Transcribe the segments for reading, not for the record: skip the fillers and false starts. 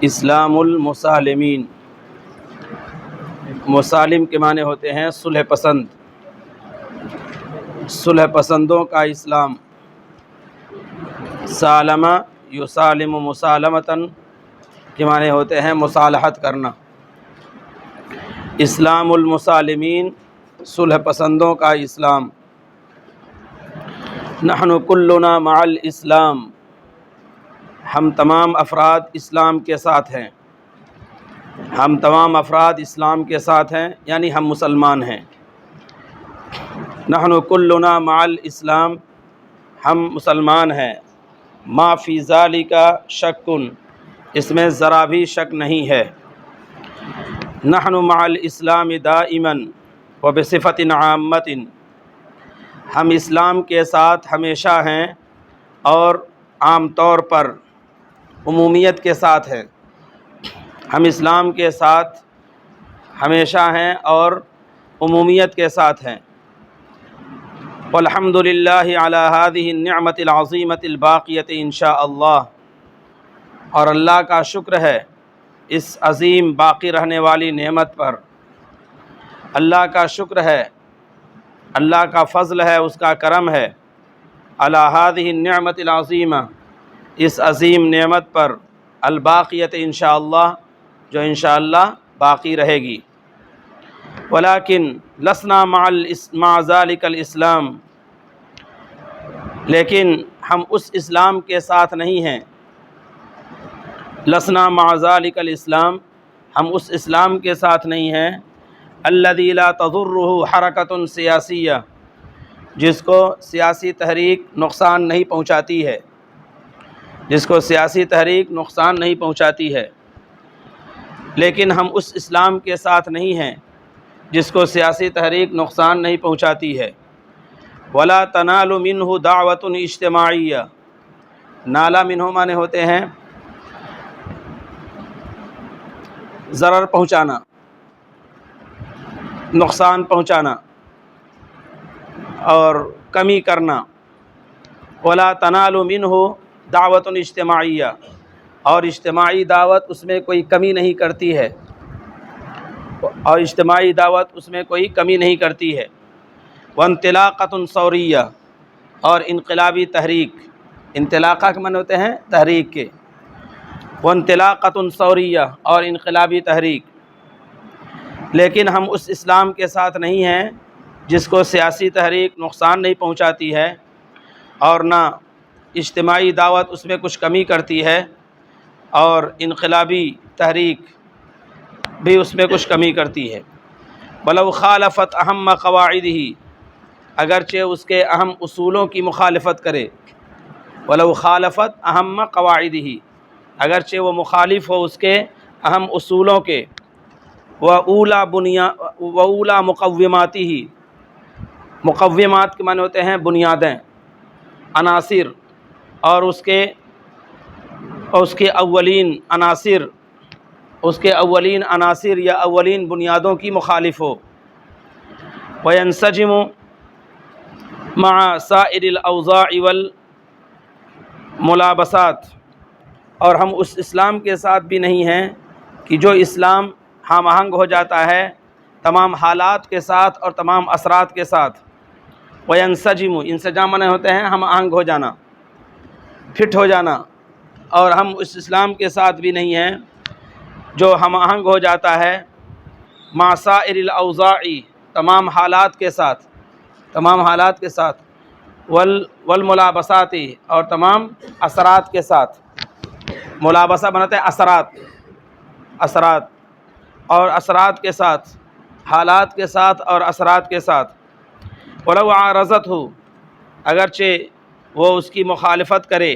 اسلام المسالمین، مسالم کے معنی ہوتے ہیں صلح پسند، صلح پسندوں کا اسلام۔ سالمہ یسالم مسالمتاً کے معنی ہوتے ہیں مصالحت کرنا۔ اسلام المسالمین، صلح پسندوں کا اسلام۔ نحن کلنا مع الاسلام، ہم تمام افراد اسلام کے ساتھ ہیں، ہم تمام افراد اسلام کے ساتھ ہیں، یعنی ہم مسلمان ہیں۔ نحن کلنا مع الاسلام، ہم مسلمان ہیں۔ ما فی ذالک شک، اس میں ذرا بھی شک نہیں ہے۔ نحن مع الاسلام دائما وبصفۃ عامۃ، ہم اسلام کے ساتھ ہمیشہ ہیں اور عام طور پر عمومیت کے ساتھ ہیں۔ ہم اسلام کے ساتھ ہمیشہ ہیں اور عمومیت کے ساتھ ہیں۔ والحمد للہ علی ہذہ النعمۃ العظیمۃ الباقیۃ ان شاء اللہ، اور اللہ کا شکر ہے اس عظیم باقی رہنے والی نعمت پر۔ اللہ کا شکر ہے، اللہ کا فضل ہے، اس کا کرم ہے۔ علی ہذہ النعمۃ العظیمہ، اس عظیم نعمت پر، الباقیۃ انشاءاللہ، جو انشاءاللہ باقی رہے گی۔ ولیکن لسنا مع ذالک الاسلام، لیکن ہم اس اسلام کے ساتھ نہیں ہیں۔ لسنا مع ذالک الاسلام، ہم اس اسلام کے ساتھ نہیں ہیں۔ الذی لا تضرہ حرکۃ سیاسیہ، جس کو سیاسی تحریک نقصان نہیں پہنچاتی ہے، جس کو سیاسی تحریک نقصان نہیں پہنچاتی ہے۔ لیکن ہم اس اسلام کے ساتھ نہیں ہیں جس کو سیاسی تحریک نقصان نہیں پہنچاتی ہے۔ ولا تنال منہ دعوت اجتماعیہ، نالا منہ معنی ہوتے ہیں ضرر پہنچانا، نقصان پہنچانا اور کمی کرنا۔ ولا تنال منہ دعوت اجتماعیہ، اور اجتماعی دعوت اس میں کوئی کمی نہیں کرتی ہے، اور اجتماعی دعوت اس میں کوئی کمی نہیں کرتی ہے۔ وانطلاقۃ ثوریہ، اور انقلابی تحریک، انطلاقہ کے معنی ہوتے ہیں تحریک کے۔ وانطلاقۃ ثوریہ، اور انقلابی تحریک۔ لیکن ہم اس اسلام کے ساتھ نہیں ہیں جس کو سیاسی تحریک نقصان نہیں پہنچاتی ہے اور نہ اجتماعی دعوت اس میں کچھ کمی کرتی ہے، اور انقلابی تحریک بھی اس میں کچھ کمی کرتی ہے۔ ولو خالفت اہم قواعدہ، اگرچہ اس کے اہم اصولوں کی مخالفت کرے۔ ولو خالفت اہم قواعدہ، اگرچہ وہ مخالف ہو اس کے اہم اصولوں کے۔ وَأُولَى مقوماتہ، مقومات کے معنی ہوتے ہیں بنیادیں، عناصر، اور اس کے اولین عناصر، اس کے اولین عناصر یا اولین بنیادوں کی مخالف ہو۔ وَيَنْسَجِمُ مع سائر الاوضاع والملابسات، اور ہم اس اسلام کے ساتھ بھی نہیں ہیں کہ جو اسلام ہم آہنگ ہو جاتا ہے تمام حالات کے ساتھ اور تمام اثرات کے ساتھ۔ وَيَنْسَجِمُ، انسجام معنی ہوتے ہیں ہم آہنگ ہو جانا، فٹ ہو جانا، اور ہم اس اسلام کے ساتھ بھی نہیں ہیں جو ہم آہنگ ہو جاتا ہے مع سائر الاوضاع، تمام حالات کے ساتھ، تمام حالات کے ساتھ، والملابسات، اور تمام اثرات کے ساتھ۔ ملابسہ بناتے ہیں اثرات، اثرات، اور اثرات کے ساتھ، حالات کے ساتھ اور اثرات کے ساتھ۔ ولو عارضتہ، اگرچہ وہ اس کی مخالفت کرے،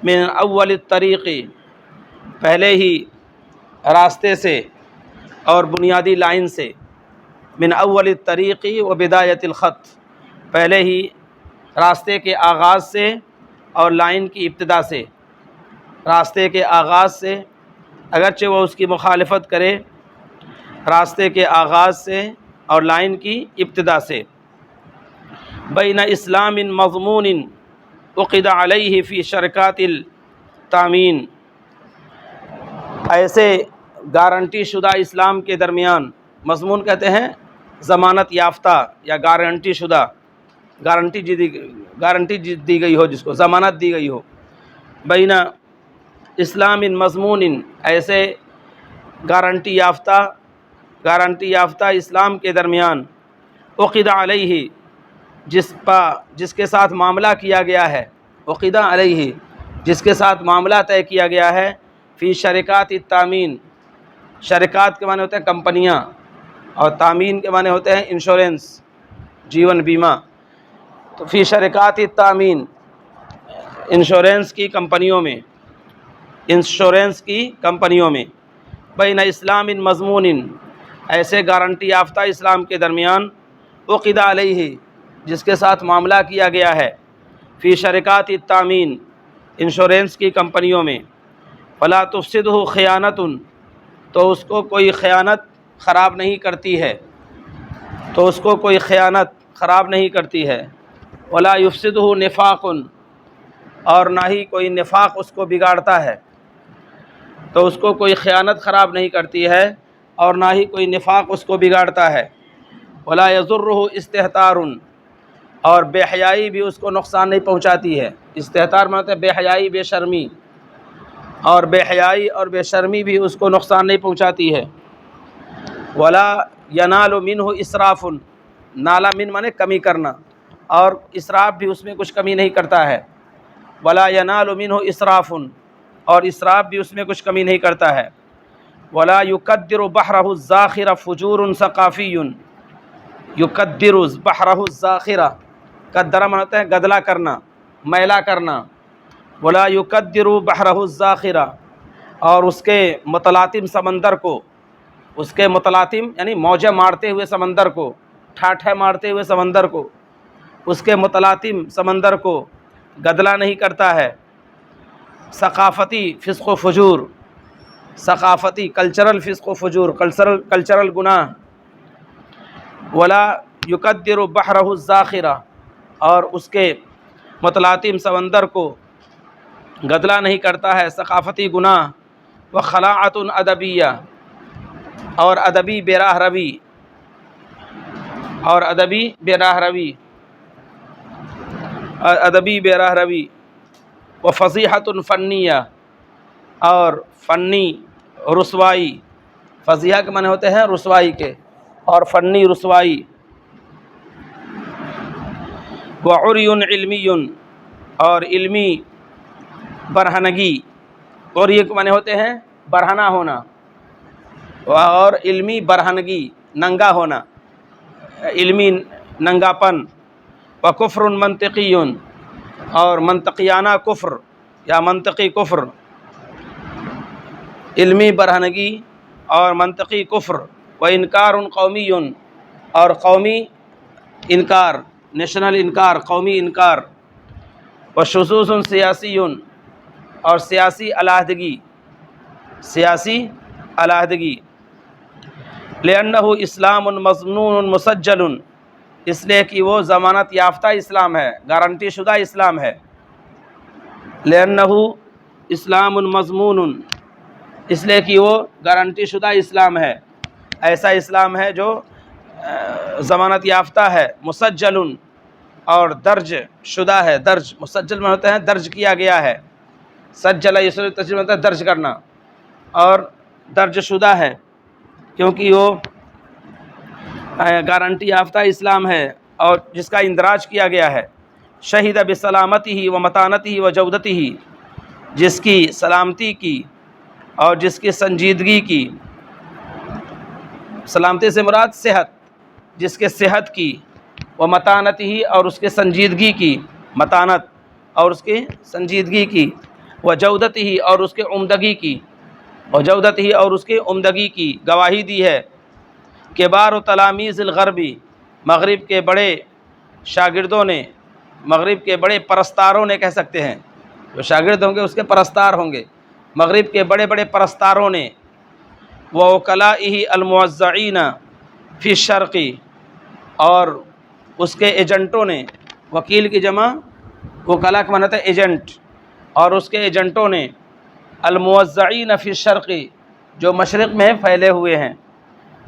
من اول الطریق، پہلے ہی راستے سے اور بنیادی لائن سے۔ من اول الطریق و بدایت الخط، پہلے ہی راستے کے آغاز سے اور لائن کی ابتدا سے، راستے کے آغاز سے، اگرچہ وہ اس کی مخالفت کرے راستے کے آغاز سے اور لائن کی ابتدا سے۔ بین اسلام مضمون عقد علیہ فی شرکات التامین، ایسے گارنٹی شدہ اسلام کے درمیان، مضمون کہتے ہیں ضمانت یافتہ یا گارنٹی شدہ، گارنٹی دی گئی ہو، جس کو ضمانت دی گئی ہو، بین اسلام مضمون، ایسے گارنٹی یافتہ اسلام کے درمیان، عقد علیہ، جس کے ساتھ معاملہ کیا گیا ہے، عقد علیہ، جس کے ساتھ معاملہ طے کیا گیا ہے، فی شرکات التامین، شرکات کے معنی ہوتے ہیں کمپنیاں، اور تامین کے معنی ہوتے ہیں انشورنس، جیون بیمہ، تو فی شرکات التامین، انشورنس کی کمپنیوں میں، بین اسلام مضمون، ایسے گارنٹی یافتہ اسلام کے درمیان، عقد علیہ، جس کے ساتھ معاملہ کیا گیا ہے، فی شرکات التامین، انشورنس کی کمپنیوں میں، فلا تفسدہ خیانت، تو اس کو کوئی خیانت خراب نہیں کرتی ہے، ولا یفسدہ نفاق، اور نہ ہی کوئی نفاق اس کو بگاڑتا ہے، تو اس کو کوئی خیانت خراب نہیں کرتی ہے اور نہ ہی کوئی نفاق اس کو بگاڑتا ہے، ولا یضرہ استہتار، اور بے حیائی بھی اس کو نقصان نہیں پہنچاتی ہے۔ استہتار معنی ہے بے حیائی، بے شرمی، اور بے حیائی اور بے شرمی بھی اس کو نقصان نہیں پہنچاتی ہے۔ ولا ینال منہ اسراف، نالا من معنی کمی کرنا، اور اسراف بھی اس میں کچھ کمی نہیں کرتا ہے۔ ولا ینال منہ اسراف، اور اسراف بھی اس میں کچھ کمی نہیں کرتا ہے۔ ولا یقدر بحرہ الذاخر فجور ثقافی، یقدر بحرہ الذاخر، قدرہ معنی ہوتا ہے گدلا کرنا، میلا کرنا۔ ولا یقدر بحرہ الذاخر، اور اس کے متلاطم سمندر کو، اس کے متلاطم یعنی موجیں مارتے ہوئے سمندر کو، ٹھاٹھے مارتے ہوئے سمندر کو، اس کے متلاطم سمندر کو گدلا نہیں کرتا ہے۔ ثقافتی فسق و فجور، ثقافتی کلچرل فسق و فجور، کلچرل گناہ۔ ولا یقدر بحرہ الذاخر، اور اس کے متلاطم سمندر کو گدلا نہیں کرتا ہے، ثقافتی گناہ۔ وخلاعۃ ادبیہ، اور ادبی بے راہ روی، وفضیحۃ فنیہ، اور فنی رسوائی، فضیحہ کے معنی ہوتے ہیں رسوائی کے، اور فنی رسوائی۔ وعری علمی، اور علمی برہنگی، عری کے معنی ہوتے ہیں برہنہ ہونا، اور علمی برہنگی ننگا ہونا، علمی ننگاپن۔ وکفر منطقی، اور منطقیانہ کفر یا منطقی کفر، علمی برہنگی اور منطقی کفر۔ وانکار قومی، اور قومی انکار، نیشنل انکار، قومی انکار۔ وشذوذ سیاسی، اور سیاسی علیحدگی۔ لأنہ اسلام مضمون مسجل، اس لیے کہ وہ ضمانت یافتہ اسلام ہے، گارنٹی شدہ اسلام ہے۔ لأنہ اسلام مضمون، اس لیے کہ وہ گارنٹی شدہ اسلام ہے، ایسا اسلام ہے جو ضمانت یافتہ ہے، مسجل، اور درج شدہ ہے۔ درج مسجل میں ہوتا ہے درج کیا گیا ہے، سجل یہ ترجمہ ہوتا ہے درج کرنا، اور درج شدہ ہے کیونکہ وہ گارنٹی یافتہ اسلام ہے اور جس کا اندراج کیا گیا ہے۔ شہید بسلامتہ و متانتہ و جودتہ، جس کی سلامتی کی اور جس کی سنجیدگی کی، سلامتی سے مراد صحت، جس کے صحت کی، و متانت ہی، اور اس کے سنجیدگی کی، متانت اور اس کی سنجیدگی کی، و جودت ہی، اور اس کے عمدگی کی، و جودت ہی، اور اس کی عمدگی کی گواہی دی ہے۔ کبار و تلامیذ الغربی، مغرب کے بڑے شاگردوں نے، مغرب کے بڑے پرستاروں نے کہہ سکتے ہیں، جو شاگرد ہوں گے اس کے پرستار ہوں گے، مغرب کے بڑے بڑے پرستاروں نے، ووکلائہ الموزعین فی الشرق، اور اس کے ایجنٹوں نے، وکیل کی جمع وکلا کا معنی ہے ایجنٹ، اور اس کے ایجنٹوں نے الموزعین فی الشرق، جو مشرق میں پھیلے ہوئے ہیں،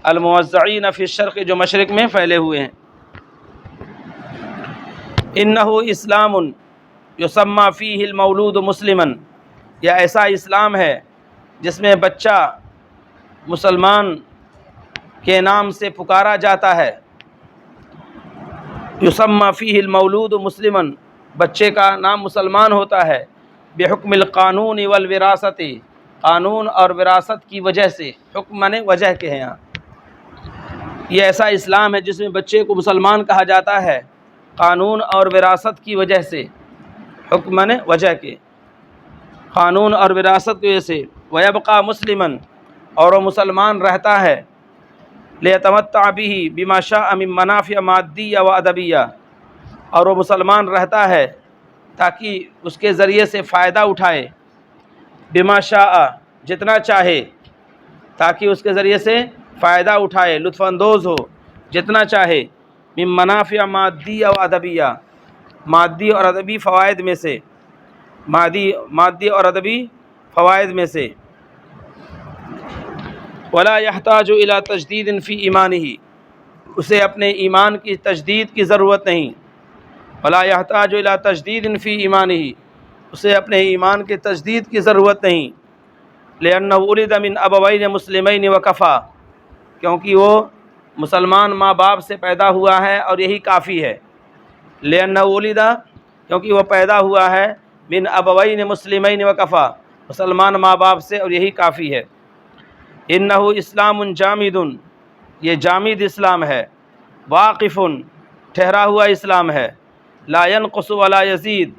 الموزعین فی الشرق، جو مشرق میں پھیلے ہوئے ہیں۔ انہ اسلام یسمى فیہ المولود مسلما، یہ ایسا اسلام ہے جس میں بچہ مسلمان کے نام سے پکارا جاتا ہے۔ یسمى فیہ المولود مسلما، بچے کا نام مسلمان ہوتا ہے، بحکم القانون والوراثت، قانون اور وراثت کی وجہ سے، حکم مانے وجہ کے ہیں یہاں، یہ ایسا اسلام ہے جس میں بچے کو مسلمان کہا جاتا ہے قانون اور وراثت کی وجہ سے، حکم مانے وجہ کے، قانون اور وراثت کی وجہ سے۔ وَيَبْقَى مُسْلِمًا، اور وہ مسلمان رہتا ہے، لِيَتَمَتَّعَ بِهِ بِمَا شَاءَ مِن مَنَافِعَ مَادِّيَّةٍ وَأَدَبِيَّةٍ، اور وہ مسلمان رہتا ہے تاکہ اس کے ذریعے سے فائدہ اٹھائے، بِمَا شَاءَ، جتنا چاہے، تاکہ اس کے ذریعے سے فائدہ اٹھائے، لطف اندوز ہو جتنا چاہے، من منافع مادیہ و ادبیہ، مادی اور ادبی فوائد میں سے، مادی اور ادبی فوائد میں سے۔ ولا يحتاج الى تجدید فی ایمانہ، اسے اپنے ایمان کی تجدید کی ضرورت نہیں، ولا يحتاج الى تجدید فی ایمانہ، اسے اپنے ایمان کی تجدید کی ضرورت نہیں، لأنہ ولد من ابوین مسلمین وکفا، کیونکہ وہ مسلمان ماں باپ سے پیدا ہوا ہے اور یہی کافی ہے، لأنہ ولد، کیونکہ وہ پیدا ہوا ہے، من ابوین مسلمین وکفا، مسلمان ماں باپ سے اور یہی کافی ہے۔ انہ اسلام جامد، یہ جامد اسلام ہے، واقف، ٹھہرا ہوا اسلام ہے، لا ينقص ولا یزید،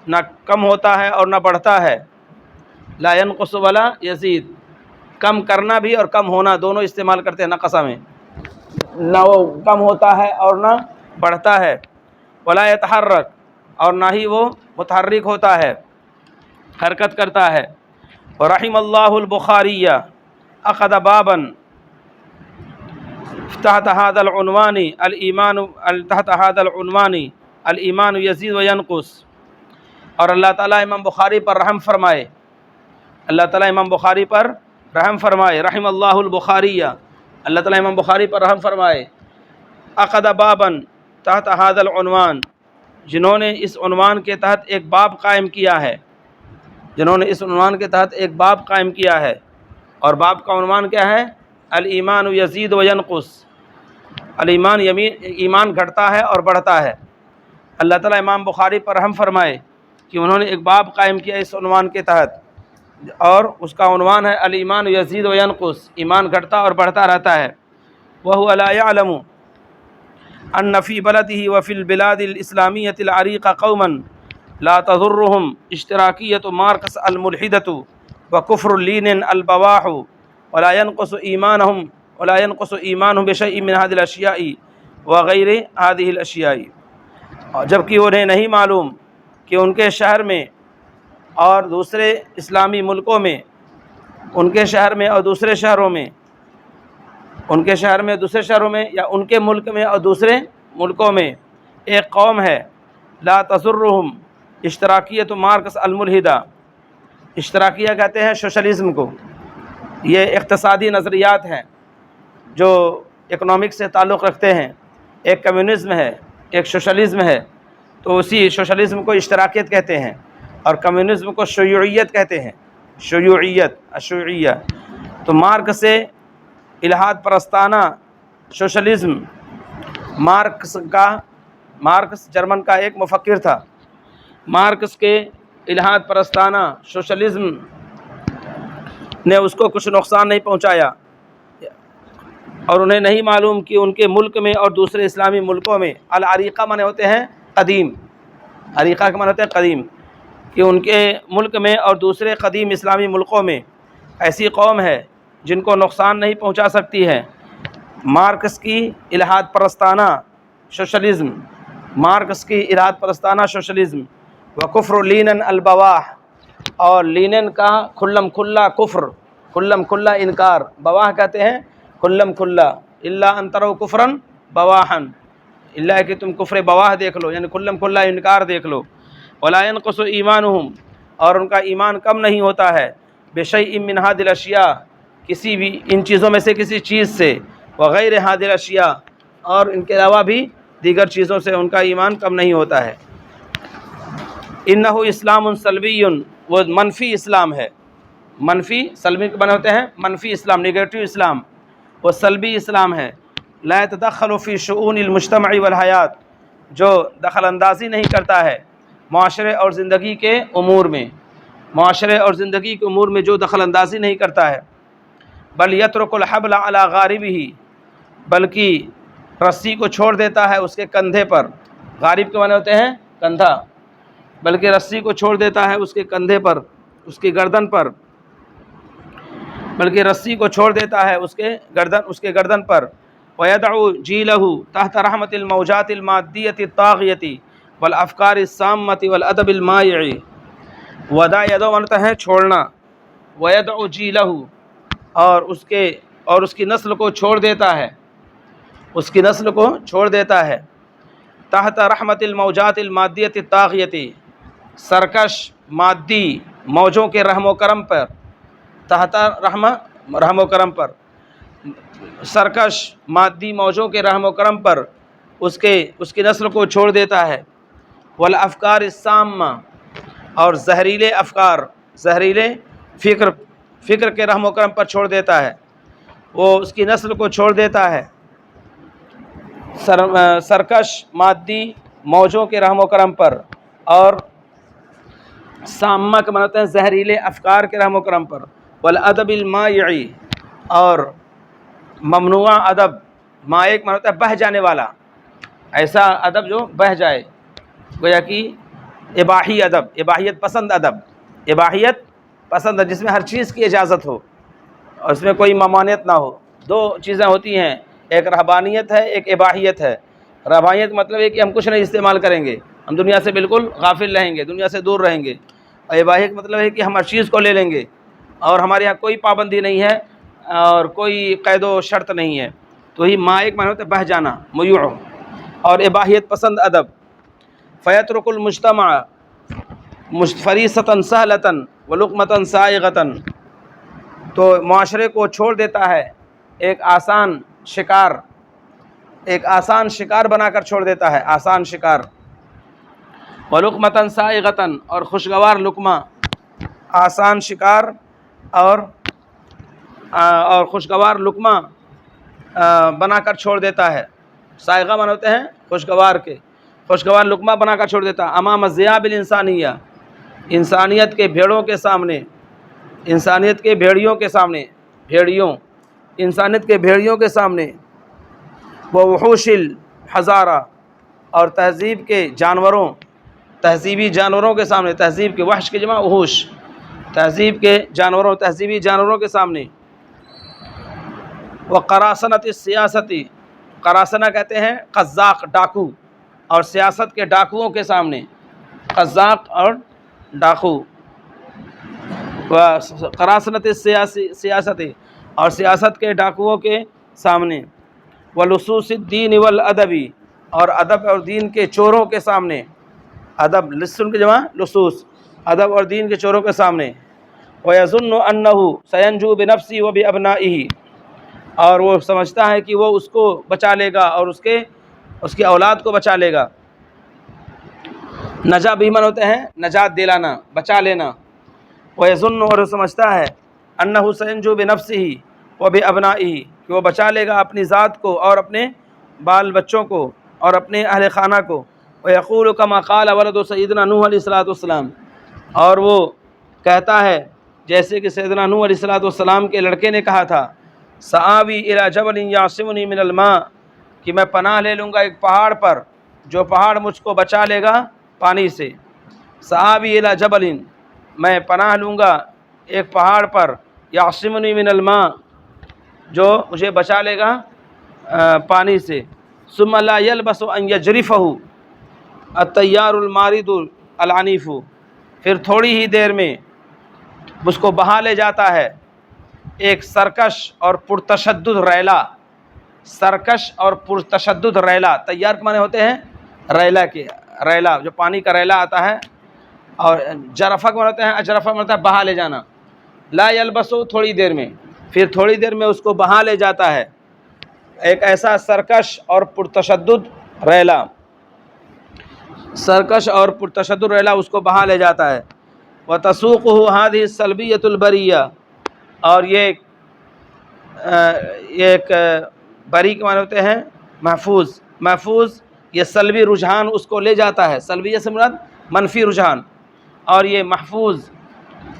نہ کم ہوتا ہے اور نہ بڑھتا ہے، لا ينقص ولا یزید، کم کرنا بھی اور کم ہونا دونوں استعمال کرتے ہیں نقصہ میں، نہ وہ کم ہوتا ہے اور نہ بڑھتا ہے، ولا يتحرک، اور نہ ہی وہ متحرک ہوتا ہے، حرکت کرتا ہے۔ ورحم اللہ البخاری اخذ بابا تحت هذا العنوان الایمان، تحت هذا العنوان الایمان یزید وینقص، اور اللہ تعالیٰ امام بخاری پر رحم فرمائے، اللہ تعالیٰ امام بخاری پر رحم فرمائے، رحم اللہ البخاری، اللہ تعالیٰ امام بخاری پر رحم فرمائے، اخذ بابا تحت هذا العنوان، جنہوں نے اس عنوان کے تحت ایک باب قائم کیا ہے، جنہوں نے اس عنوان کے تحت ایک باب قائم کیا ہے، اور باب کا عنوان کیا ہے؟ الایمان یزید و ینقص، ایمان گھٹتا ہے اور بڑھتا ہے۔ اللہ تعالیٰ امام بخاری پر رحم فرمائے کہ انہوں نے ایک باب قائم کیا اس عنوان کے تحت، اور اس کا عنوان ہے الایمان یزید و ینقص، ایمان گھٹتا اور بڑھتا رہتا ہے۔ وَهُوَ لَا يَعْلَمُ أَنَّ فِي بَلَدِهِ وَفِي الْبِلَادِ الْإِسْلَامِيَّةِ الْعَرِيقَةِ قَوْمًا لَا تَضُرُّهُمْ اشْتِرَاكِيَّةُ مارکس الْمُلْحِدَةُ وَكُفْرُ اللِّينٍ الْبَوَاحُ وَلَا يَنْقُصُ إِيمَانُهُمْ بِشَيْءٍ مِنْ هَذِهِ الْأَشْيَاءِ وَغَيْرِ هَذِهِ الْأَشْيَاءِ، اور جبکہ انہیں نہیں معلوم کہ ان کے شہر میں اور دوسرے اسلامی ملکوں میں، ان کے شہر میں اور دوسرے شہروں میں، ان کے شہر میں دوسرے شہروں میں، یا ان کے ملک میں اور دوسرے ملکوں میں ایک قوم ہے، لا تضرهم اشتراکیت مارکس الملحدہ، اشتراکیہ کہتے ہیں سوشلزم کو، یہ اقتصادی نظریات ہیں جو اکنامکس سے تعلق رکھتے ہیں، ایک کمیونزم ہے، ایک سوشلزم ہے، تو اسی سوشلزم کو اشتراکیت کہتے ہیں، اور کمیونزم کو شیوعیت کہتے ہیں، شیوعیت، الشیوعیہ۔ تو مارکس سے الحاد پرستانہ سوشلزم، مارکس جرمن کا ایک مفکر تھا، مارکس کے الحاد پرستانہ سوشلزم نے اس کو کچھ نقصان نہیں پہنچایا، اور انہیں نہیں معلوم کہ ان کے ملک میں اور دوسرے اسلامی ملکوں میں، العریقہ مانے ہوتے ہیں قدیم، عریقہ کے مانے ہوتے ہیں قدیم، کہ ان کے ملک میں اور دوسرے قدیم اسلامی ملکوں میں ایسی قوم ہے جن کو نقصان نہیں پہنچا سکتی ہے مارکس کی الحاد پرستانہ سوشلزم، مارکس کی الحاد پرستانہ سوشلزم، وکفر لینن البواح، اور لینن کا کھلم کھلا کفر، کھلم کھلا انکار، بواح کہتے ہیں کھلم کھلا، الا ان تروا کفرا بواحا، اللہ کہ تم کفر بواح دیکھ لو، یعنی کھلم کھلا انکار دیکھ لو۔ ولا ينقص ایمانہم، اور ان کا ایمان کم نہیں ہوتا ہے، بشیء من هذه الاشیاء، کسی بھی ان چیزوں میں سے کسی چیز سے، وغیر هذه الاشیاء، اور ان کے علاوہ بھی دیگر چیزوں سے ان کا ایمان کم نہیں ہوتا ہے۔ انہ اسلام سلبی، وہ منفی اسلام ہے۔ منفی، سلبی کے معنی ہوتے ہیں منفی اسلام، نگیٹو اسلام، وہ سلبی اسلام ہے۔ لا يتدخل فی شؤون المجتمع والحیات، جو دخل اندازی نہیں کرتا ہے معاشرے اور زندگی کے امور میں، معاشرے اور زندگی کے امور میں جو دخل اندازی نہیں کرتا ہے۔ بل یترک الحبل علی غاربہ، بلکہ رسی کو چھوڑ دیتا ہے اس کے کندھے پر۔ غارب کے معنی ہوتے ہیں کندھا، بلکہ رسی کو چھوڑ دیتا ہے اس کے کندھے پر، اس کی گردن پر، بلکہ رسی کو چھوڑ دیتا ہے اس کے گردن پر۔ وَيَدْعُ جِيلَهُ تحت رحمت الموجات المادیت الطاغیت والافکار السامۃ والادب المائع۔ ودا یدو منتا ہے چھوڑنا، وَيَدْعُ جِيلَهُ، اور اس کی نسل کو چھوڑ دیتا ہے، اس کی نسل کو چھوڑ دیتا ہے۔ تحت رحمت الموجات المادیت الطاغیت، سرکش مادی موجوں کے رحم و کرم پر، تحت رحم و کرم پر، سرکش مادی موجوں کے رحم و کرم پر اس کی نسل کو چھوڑ دیتا ہے۔ والافکار السامہ، اور زہریلے افکار، زہریلے فکر کے رحم و کرم پر چھوڑ دیتا ہے، وہ اس کی نسل کو چھوڑ دیتا ہے۔ سرکش مادی موجوں کے رحم و کرم پر، اور سامہ کے معنی ہوتے ہیں زہریلے افکار کے رحم و کرم پر۔ والادب المائع، اور ممنوع ادب، مائع کے معنی ہوتا ہے بہہ جانے والا، ایسا ادب جو بہہ جائے، گویا کہ اباحی ادب، اباحیت پسند ادب، اباحیت پسند ہے جس میں ہر چیز کی اجازت ہو اور اس میں کوئی ممانعت نہ ہو۔ دو چیزیں ہوتی ہیں، ایک رہبانیت ہے، ایک اباحیت ہے۔ رہبانیت مطلب ہے کہ ہم کچھ نہیں استعمال کریں گے، ہم دنیا سے بالکل غافل رہیں گے، دنیا سے دور رہیں گے۔ اور اباحیت مطلب ہے کہ ہم ہر چیز کو لے لیں گے اور ہمارے یہاں کوئی پابندی نہیں ہے اور کوئی قید و شرط نہیں ہے۔ تو ہی مائع معنی ہوتا ہے بہہ جانا، میوع، اور اباحیت پسند ادب۔ فیترک المجتمع فریصۃ سہلۃ ولقمۃ سائغۃ، تو معاشرے کو چھوڑ دیتا ہے ایک آسان شکار بنا کر چھوڑ دیتا ہے، آسان شکار۔ ولقمۃ سائغۃ، اور خوشگوار لقمہ، آسان شکار اور خوشگوار لقمہ بنا کر چھوڑ دیتا ہے۔ سائغہ معنی ہوتے ہیں خوشگوار لقمہ بنا کر چھوڑ دیتا ہے۔ امام الذئاب الانسانیہ، انسانیت کے بھیڑوں کے سامنے، انسانیت کے بھیڑیوں کے سامنے، انسانیت کے بھیڑیوں کے سامنے۔ ووحوش الحضارہ، اور تہذیب کے جانوروں، تہذیبی جانوروں کے سامنے، تہذیب کے وحش کی جمع وحوش، تہذیب کے جانوروں، تہذیبی جانوروں کے سامنے۔ وقراصنۃ السیاستی، قراصنہ کہتے ہیں قزاق، ڈاکو، اور سیاست کے ڈاکوؤں کے سامنے، قزاق اور ڈاکو۔ قراصنۃ السیاستی، اور سیاست کے ڈاکوؤں کے سامنے۔ ولصوص الدین والادبی، اور ادب اور دین کے چوروں کے سامنے، ادب لسن کی جمع لصوص، ادب اور دین کے چوروں کے سامنے۔ وَيَظُنُّ أَنَّهُ سَيَنْجُو بِنَفْسِهِ وَبِأَبْنَائِهِ، اور وہ سمجھتا ہے کہ وہ اس کو بچا لے گا اور اس کی اولاد کو بچا لے گا۔ نجا بیمن ہوتے ہیں نجات دلانا، بچا لینا۔ وَيَظُنُّ، اور وہ سمجھتا ہے أَنَّهُ سَيَنْجُو بِنَفْسِهِ وَبِأَبْنَائِهِ، کہ وہ بچا لے گا اپنی ذات کو اور اپنے بال بچوں کو اور اپنے اہل خانہ کو۔ وَيَقُولُ كَمَا قَالَ وَلَدُ سَيِّدِنَا نوح علیہ السلام، اور وہ کہتا ہے جیسے کہ سیدنا نوح علیہ السلام کے لڑکے نے کہا تھا، سآوی الی جبل یعصمنی من الماء، کہ میں پناہ لے لوں گا ایک پہاڑ پر، جو پہاڑ مجھ کو بچا لے گا پانی سے۔ سآوی الی جبل، میں پناہ لوں گا ایک پہاڑ پر، یعصمنی من الماء، جو مجھے بچا لے گا پانی سے۔ ثم لا یلبث ان یجرفہ الطیار المارد العنیف، پھر تھوڑی ہی دیر میں اس کو بہا لے جاتا ہے ایک سرکش اور پرتشدد ریلا، سرکش اور پرتشدد ریلا۔ طیار کے معنی ہوتے ہیں ریلا جو پانی کا ریلا آتا ہے، اور جرفہ کے معنی ہوتے ہیں اجرفہ معنی ہوتا ہے بہا لے جانا، لا یلبسو تھوڑی دیر میں، پھر تھوڑی دیر میں اس کو بہا لے جاتا ہے ایک ایسا سرکش اور پرتشدد ریلا، سرکش اور پرتشدد ریلا اس کو بہا لے جاتا ہے۔ وَتَسُوقُهُ هَذِهِ السَّلْبِيَّةُ الْبَرِيَّةُ، اور یہ ایک بری کے معنی ہوتے ہیں محفوظ، محفوظ یہ سلبی رجحان اس کو لے جاتا ہے، سلبیہ سے مراد منفی رجحان، اور یہ محفوظ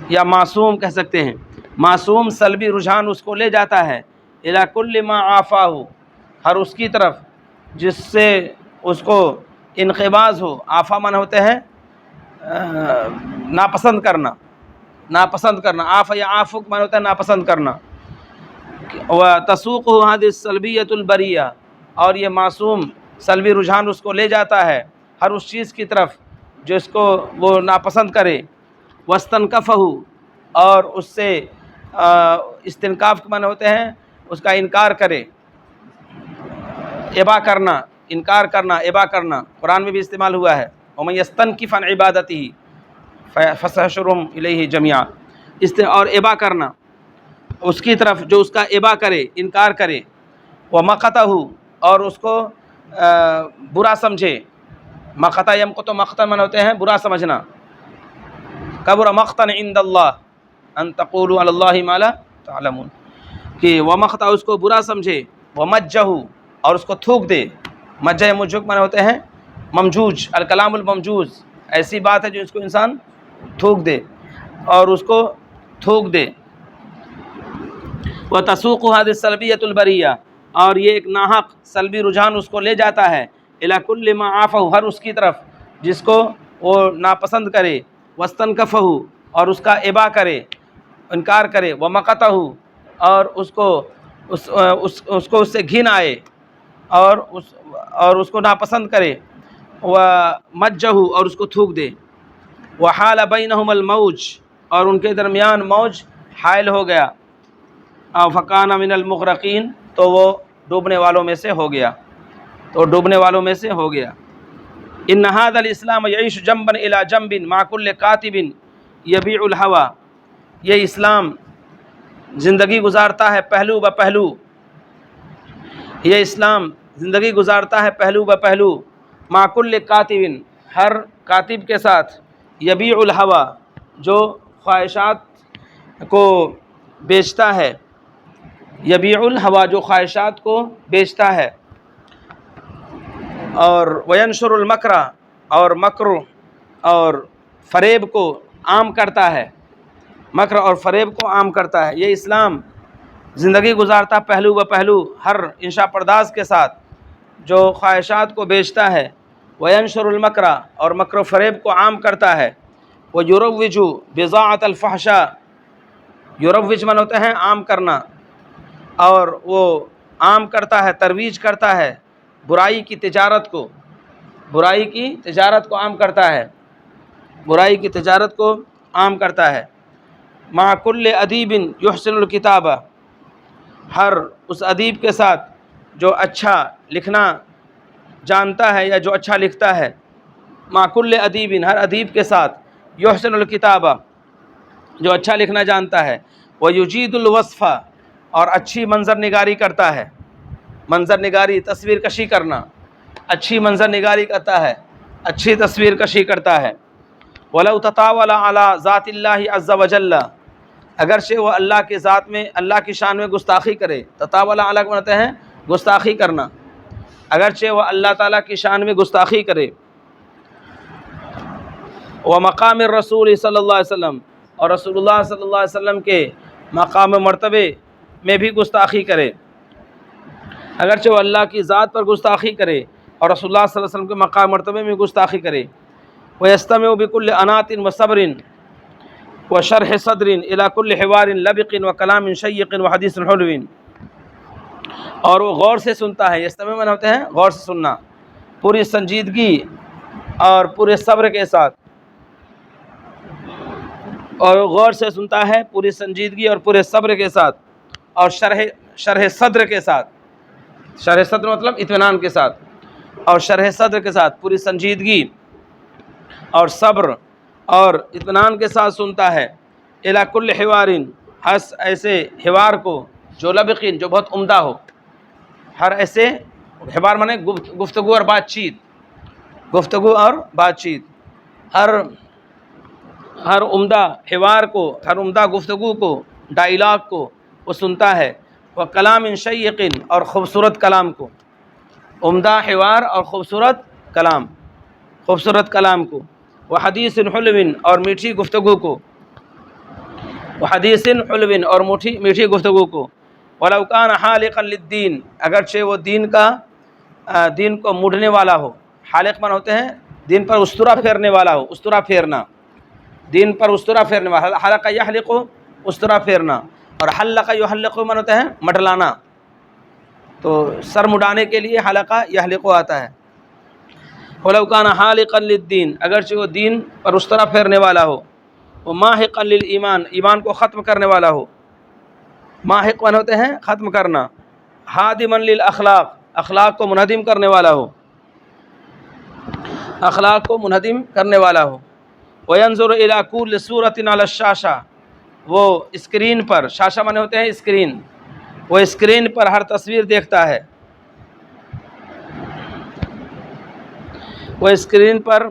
یا معصوم کہہ سکتے ہیں، معصوم سلبی رجحان اس کو لے جاتا ہے الی کل ما عافاہ، ہر اس کی طرف جس سے اس کو انقباض ہو۔ آفا من ہوتے ہیں ناپسند کرنا، ناپسند کرنا، آف یا آفق من ہوتا ہے ناپسند کرنا۔ وَتَسُوقُهُ هَذِهِ السَّلْبِيَّةُ الْبَرِيَّةُ، اور یہ معصوم سلبی رجحان اس کو لے جاتا ہے ہر اس چیز کی طرف جس کو وہ ناپسند کرے۔ وَاسْتَنْكَفَهُ، اور اس سے استنکاف کے معنی ہوتے ہیں اس کا انکار کرے، ابا کرنا، انکار کرنا، ابا کرنا، قرآن میں بھی استعمال ہوا ہے وَمَن يَسْتَنْكِفْ عَنْ عِبَادَتِهِ فَسَيَحْشُرُهُمْ إِلَيْهِ جَمِيعًا، اور ابا کرنا اس کی طرف جو اس کا ابا کرے، انکار کرے۔ وَمَقَتَهُ، اور اس کو برا سمجھے، مقتا یمقت مقتا من ہوتے ہیں برا سمجھنا۔ کبر مقتا عند اللہ ان تقولوا علی اللہ ما لا تعلمون، کہ ومقتا اس کو برا سمجھے، ومجہ، اور اس کو تھوک دے، مجہ مجھک من ہوتے ہیں ممجوج، الکلام الممجوز، ایسی بات ہے جو اس کو انسان تھوک دے اور اس کو تھوک دے۔ وَتَسُوقُ هَذِهِ السَّلْبِيَّةُ الْبَرِيَّةُ، اور یہ ایک ناحق سلبی رجحان اس کو لے جاتا ہے الی کل ما عافہ، ہر اس کی طرف جس کو وہ ناپسند کرے۔ وَاسْتَنْكَفَهُ، اور اس کا ابا کرے، انکار کرے۔ وَمَقَتَهُ، اور اس کو اس سے گھن آئے اور اس کو ناپسند کرے۔ وَمَجَّهُ، اور اس کو تھوک دے۔ وَحَالَ بَيْنَهُمَا الْمَوْجُ، اور ان کے درمیان موج حائل ہو گیا۔ فَكَانَ مِنَ الْمُغْرَقِينَ، تو وہ ڈوبنے والوں میں سے ہو گیا، تو ڈوبنے والوں میں سے ہو گیا۔ إِنَّ هَذَا الْإِسْلَامَ يَعِيشُ جَنْبًا إِلَى جَنْبٍ مَعَ كُلِّ كَاتِبٍ يَبِيعُ الْهَوَى، یہ اسلام زندگی گزارتا ہے پہلو بہ پہلو، یہ اسلام زندگی گزارتا ہے پہلو بہ پہلو، مع کل کاتب، ہر کاتب کے ساتھ، یبیع الہوی، جو خواہشات کو بیچتا ہے، یبیع الہوی، جو خواہشات کو بیچتا ہے، اور وینشر المکر، اور مکر اور فریب کو عام کرتا ہے، مکر اور فریب کو عام کرتا ہے۔ یہ اسلام زندگی گزارتا پہلو بہ پہلو ہر انشاء پرداز کے ساتھ جو خواہشات کو بیچتا ہے، وینشر المکر، اور مکر و فریب کو عام کرتا ہے۔ ویروج بضاعۃ الفحشاء، یروج من ہوتے ہیں عام کرنا، اور وہ عام کرتا ہے، ترویج کرتا ہے برائی کی تجارت کو، برائی کی تجارت کو عام کرتا ہے، برائی کی تجارت کو عام کرتا ہے۔ مع کل ادیب یحسن الکتاب، ہر اس ادیب کے ساتھ جو اچھا لکھنا جانتا ہے یا جو اچھا لکھتا ہے، مع کل ادیب، ہر ادیب کے ساتھ، یحسن الکتاب، جو اچھا لکھنا جانتا ہے، ویجید الوصف، اور اچھی منظر نگاری کرتا ہے، منظر نگاری، تصویر کشی کرنا، اچھی منظر نگاری کرتا ہے، اچھی تصویر کشی کرتا ہے۔ وَلَوْ تَطَاوَلَ عَلَى ذَاتِ اللَّهِ عَزَّ وَجَلَّ، اگرچہ وہ اللہ کے ذات میں، اللہ کی شان میں گستاخی کرے، تطاول علیہ کہتے ہیں گستاخی کرنا، اگرچہ وہ اللہ تعالیٰ کی شان میں گستاخی کرے۔ ومقام الرسول صلی اللہ علیہ وسلم، اور رسول اللہ صلی اللہ علیہ وسلم کے مقام مرتبے میں بھی گستاخی کرے، اگرچہ وہ اللہ کی ذات پر گستاخی کرے اور رسول اللہ صلی اللہ علیہ وسلم کے مقام مرتبے میں گستاخی کرے۔ وَيَسْتَمِعُ بِكُلِّ أَنَاتٍ وَصَبْرٍ وَشَرْحِ صَدْرٍ إِلَى كُلِّ حِوَارٍ لَبِقٍ وَكَلَامٍ شَيِّقٍ وَحَدِيثٍ حُلْوٍ، اور وہ غور سے سنتا ہے، یستمع من ہوتے ہیں غور سے سننا، پوری سنجیدگی اور پورے صبر کے ساتھ، اور غور سے سنتا ہے پوری سنجیدگی اور پورے صبر کے ساتھ، اور شرح صدر کے ساتھ، شرح صدر مطلب اطمینان کے ساتھ، اور شرح صدر کے ساتھ پوری سنجیدگی اور صبر اور اطمینان کے ساتھ سنتا ہے۔ الی کل حوارٍ، ایسے حوار کو جو لبقین جو بہت عمدہ ہو، ہر ایسے حوار مانے گفتگو اور بات چیت، گفتگو اور بات چیت، ہر عمدہ حوار کو، ہر عمدہ گفتگو کو، ڈائیلاگ کو وہ سنتا ہے، وہ کلام شیق اور خوبصورت کلام کو، عمدہ حوار اور خوبصورت کلام کو، وہ حدیث حلو اور میٹھی گفتگو کو، وہ حدیث حلو اور میٹھی گفتگو کو، ولو کان حالقا للدین اگرچہ وہ دین کو مڑنے والا ہو، حالق من ہوتے ہیں دین پر استرا پھیرنے والا ہو، استرا پھیرنا، دین پر استرا پھیرنے والا، حلق یحلق استرا پھیرنا، اور حلق یحلق من ہوتا ہے مٹلانا، تو سر مڈانے کے لیے حلقہ یحلق آتا ہے۔ ولو کان حالقا للدین اگرچہ وہ دین پر استرا پھیرنے والا ہو، وہ ماحقا للایمان ایمان کو ختم کرنے والا ہو، ماحق من ہوتے ہیں ختم کرنا، ہادما للاخلاق اخلاق کو منہدم کرنے والا ہو، اخلاق کو منہدم کرنے والا ہو، وینظر الی کل صورۃ علی الشاشہ وہ اسکرین پر، شاشہ مانے ہوتے ہیں اسکرین، وہ اسکرین پر ہر تصویر دیکھتا ہے، وہ اسکرین پر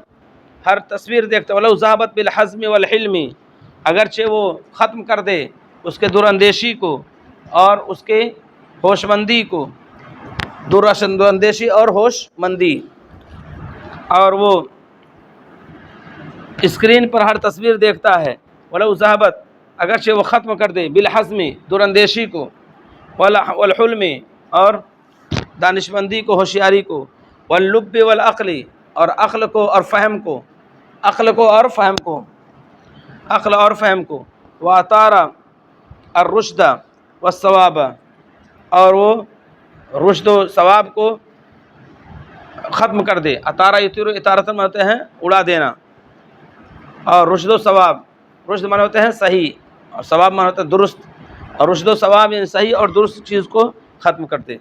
ہر تصویر دیکھتا ہے، ولو ذہبت بالحزم والحلم اگرچہ وہ ختم کر دے اس کے دور اندیشی کو اور اس کے ہوش مندی کو، دور اندیشی اور ہوش مندی، اور وہ اسکرین پر ہر تصویر دیکھتا ہے، ولو ذہبت اگرچہ وہ ختم کر دے بالحزم دور اندیشی کو، والحلم اور دانشمندی کو، ہوشیاری کو، واللب والعقل اور عقل کو اور فہم کو، عقل اور فہم کو، واتار الرشد والثواب اور وہ رشد و ثواب کو ختم کر دے، اطارہ یطیرو اطارتن میں ہوتے ہیں اڑا دینا، اور رشد و ثواب، رشد مانے ہوتے ہیں صحیح اور ثواب مانے ہوتا ہے درست، اور رشد و ثواب یعنی صحیح اور درست چیز کو ختم کر دے۔